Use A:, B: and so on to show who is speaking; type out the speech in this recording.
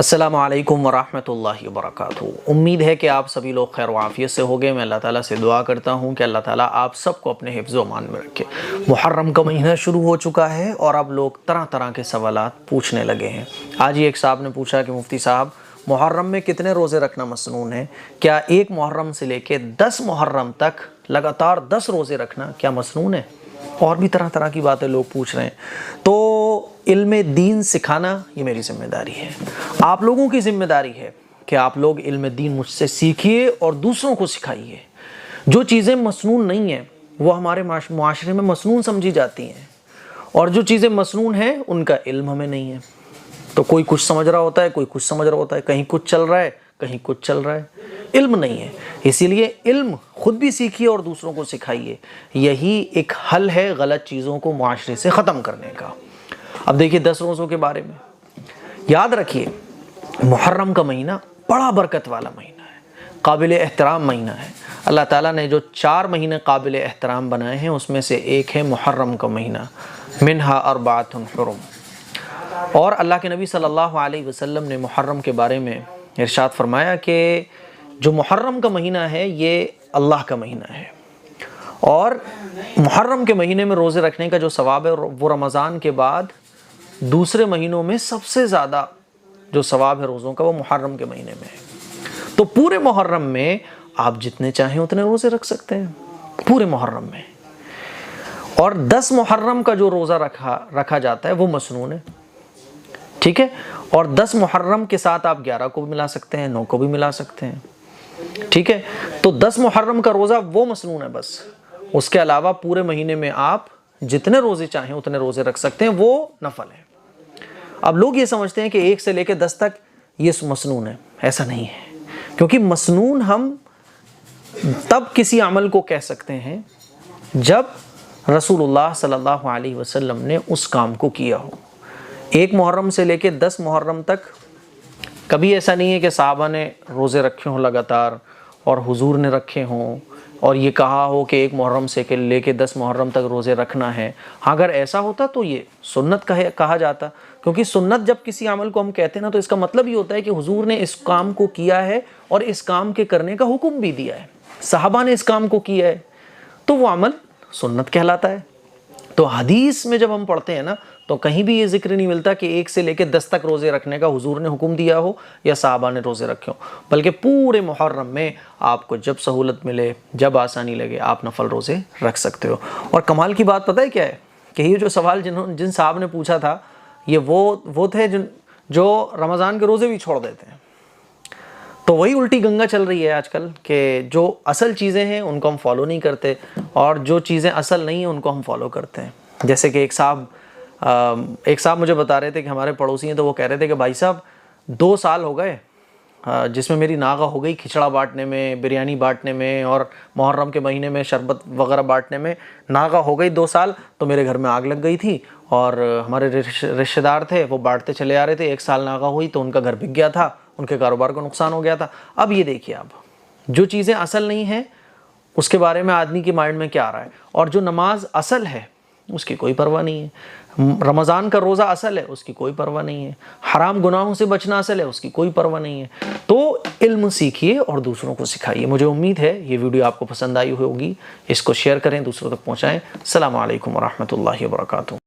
A: السلام علیکم ورحمۃ اللہ وبرکاتہ۔ امید ہے کہ آپ سبھی لوگ خیر و عافیت سے ہوگے۔ میں اللہ تعالیٰ سے دعا کرتا ہوں کہ اللہ تعالیٰ آپ سب کو اپنے حفظ و امان میں رکھے۔ محرم کا مہینہ شروع ہو چکا ہے اور اب لوگ طرح طرح کے سوالات پوچھنے لگے ہیں۔ آج ہی ایک صاحب نے پوچھا کہ مفتی صاحب محرم میں کتنے روزے رکھنا مسنون ہے؟ کیا 1 محرم سے لے کے 10 محرم تک لگاتار 10 روزے رکھنا کیا مسنون ہے؟ اور بھی طرح طرح کی باتیں لوگ پوچھ رہے ہیں۔ تو علم دین سکھانا یہ میری ذمہ داری ہے، آپ لوگوں کی ذمہ داری ہے کہ آپ لوگ علم دین مجھ سے سیکھیے اور دوسروں کو سکھائیے۔ جو چیزیں مسنون نہیں ہیں وہ ہمارے معاشرے میں مسنون سمجھی جاتی ہیں، اور جو چیزیں مسنون ہیں ان کا علم ہمیں نہیں ہے۔ تو کوئی کچھ سمجھ رہا ہوتا ہے، کوئی کچھ سمجھ رہا ہوتا ہے، کہیں کچھ چل رہا ہے کہیں کچھ چل رہا ہے، علم نہیں ہے۔ اسی لیے علم خود بھی سیکھیے اور دوسروں کو سکھائیے، یہی ایک حل ہے غلط چیزوں کو معاشرے سے ختم کرنے کا۔ اب دیکھیے 10 روزوں کے بارے میں یاد رکھیے، محرم کا مہینہ بڑا برکت والا مہینہ ہے، قابل احترام مہینہ ہے۔ اللہ تعالیٰ نے جو 4 مہینے قابل احترام بنائے ہیں اس میں سے ایک ہے محرم کا مہینہ، منہا اربعۃ حرم۔ اور اللہ کے نبی صلی اللہ علیہ وسلم نے محرم کے بارے میں ارشاد فرمایا کہ جو محرم کا مہینہ ہے یہ اللہ کا مہینہ ہے، اور محرم کے مہینے میں روزے رکھنے کا جو ثواب ہے وہ رمضان کے بعد دوسرے مہینوں میں سب سے زیادہ جو ثواب ہے روزوں کا وہ محرم کے مہینے میں ہے۔ تو پورے محرم میں آپ جتنے چاہیں اتنے روزے رکھ سکتے ہیں پورے محرم میں، اور 10 محرم کا جو روزہ رکھا جاتا ہے وہ مسنون ہے، ٹھیک ہے؟ اور 10 محرم کے ساتھ آپ 11 کو بھی ملا سکتے ہیں، 9 کو بھی ملا سکتے ہیں، ٹھیک ہے؟ تو 10 محرم کا روزہ وہ مسنون ہے بس، اس کے علاوہ پورے مہینے میں آپ جتنے روزے چاہیں اتنے روزے رکھ سکتے ہیں، وہ نفل ہے۔ اب لوگ یہ سمجھتے ہیں کہ 1 سے لے کے 10 تک یہ مسنون ہے، ایسا نہیں ہے، کیونکہ مسنون ہم تب کسی عمل کو کہہ سکتے ہیں جب رسول اللہ صلی اللہ علیہ وسلم نے اس کام کو کیا ہو۔ 1 محرم سے لے کے 10 محرم تک کبھی ایسا نہیں ہے کہ صحابہ نے روزے رکھے ہوں لگاتار اور حضور نے رکھے ہوں اور یہ کہا ہو کہ 1 محرم سے لے کے 10 محرم تک روزے رکھنا ہے۔ اگر ایسا ہوتا تو یہ سنت کہا جاتا، کیونکہ سنت جب کسی عمل کو ہم کہتے ہیں نا تو اس کا مطلب یہ ہوتا ہے کہ حضور نے اس کام کو کیا ہے اور اس کام کے کرنے کا حکم بھی دیا ہے، صحابہ نے اس کام کو کیا ہے، تو وہ عمل سنت کہلاتا ہے۔ تو حدیث میں جب ہم پڑھتے ہیں نا تو کہیں بھی یہ ذکر نہیں ملتا کہ 1 سے لے کے 10 تک روزے رکھنے کا حضور نے حکم دیا ہو یا صحابہ نے روزے رکھے ہو، بلکہ پورے محرم میں آپ کو جب سہولت ملے، جب آسانی لگے، آپ نفل روزے رکھ سکتے ہو۔ اور کمال کی بات پتہ ہے کیا ہے کہ یہ جو سوال جن صاحب نے پوچھا تھا یہ وہ تھے جو رمضان کے روزے بھی چھوڑ دیتے ہیں۔ تو وہی الٹی گنگا چل رہی ہے آج کل کہ جو اصل چیزیں ہیں ان کو ہم فالو نہیں کرتے، اور جو چیزیں اصل نہیں ہیں ان کو ہم فالو کرتے ہیں۔ جیسے کہ ایک صاحب مجھے بتا رہے تھے کہ ہمارے پڑوسی ہیں، تو وہ کہہ رہے تھے کہ بھائی صاحب 2 سال ہو گئے جس میں میری ناغہ ہو گئی کھچڑا بانٹنے میں، بریانی بانٹنے میں، اور محرم کے مہینے میں شربت وغیرہ بانٹنے میں ناغہ ہو گئی 2 سال، تو میرے گھر میں آگ لگ گئی تھی، اور ہمارے رشتہ دار تھے وہ بانٹتے چلے آ رہے تھے، 1 سال ناغہ ہوئی تو ان کا گھر بک گیا تھا، ان کے کاروبار کو نقصان ہو گیا تھا۔ اب یہ دیکھیے، آپ جو چیزیں اصل نہیں ہیں اس کے بارے میں آدمی کے مائنڈ میں کیا آ رہا ہے، اور جو نماز اصل ہے اس کی کوئی پرواہ نہیں ہے، رمضان کا روزہ اصل ہے اس کی کوئی پرواہ نہیں ہے، حرام گناہوں سے بچنا اصل ہے اس کی کوئی پرواہ نہیں ہے۔ تو علم سیکھیے اور دوسروں کو سکھائیے۔ مجھے امید ہے یہ ویڈیو آپ کو پسند آئی ہوگی، اس کو شیئر کریں، دوسروں تک پہنچائیں۔ السلام علیکم ورحمۃ اللہ وبرکاتہ۔